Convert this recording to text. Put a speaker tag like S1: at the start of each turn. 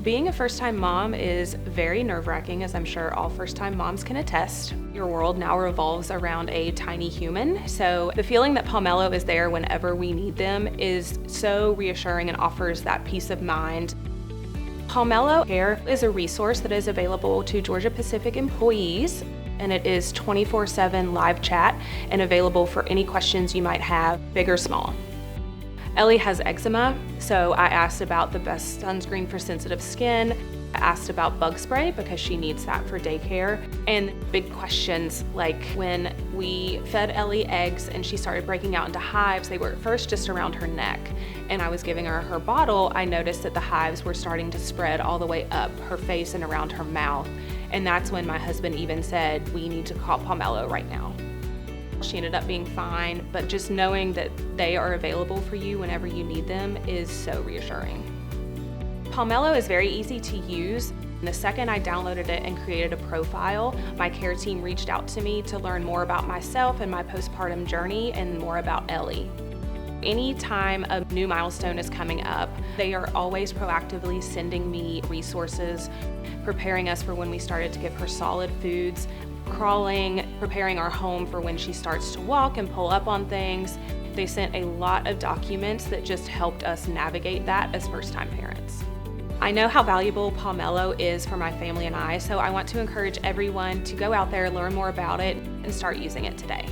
S1: Being a first-time mom is very nerve-wracking, as I'm sure all first-time moms can attest. Your world now revolves around a tiny human, so the feeling that Pomelo is there whenever we need them is so reassuring and offers that peace of mind. Pomelo Care is a resource that is available to Georgia Pacific employees, and it is 24/7 live chat and available for any questions you might have, big or small. Ellie has eczema, so I asked about the best sunscreen for sensitive skin. I asked about bug spray because she needs that for daycare. And big questions like when we fed Ellie eggs and she started breaking out into hives, they were at first just around her neck. And I was giving her her bottle, I noticed that the hives were starting to spread all the way up her face and around her mouth. And that's when my husband even said, we need to call Pomelo right now. She ended up being fine, but just knowing that they are available for you whenever you need them is so reassuring. Pomelo is very easy to use. The second I downloaded it and created a profile, my care team reached out to me to learn more about myself and my postpartum journey and more about Ellie. Anytime a new milestone is coming up, they are always proactively sending me resources, preparing us for when we started to give her solid foods, crawling, preparing our home for when she starts to walk and pull up on things. They sent a lot of documents that just helped us navigate that as first-time parents. I know how valuable Pomelo is for my family and I, so I want to encourage everyone to go out there, learn more about it, and start using it today.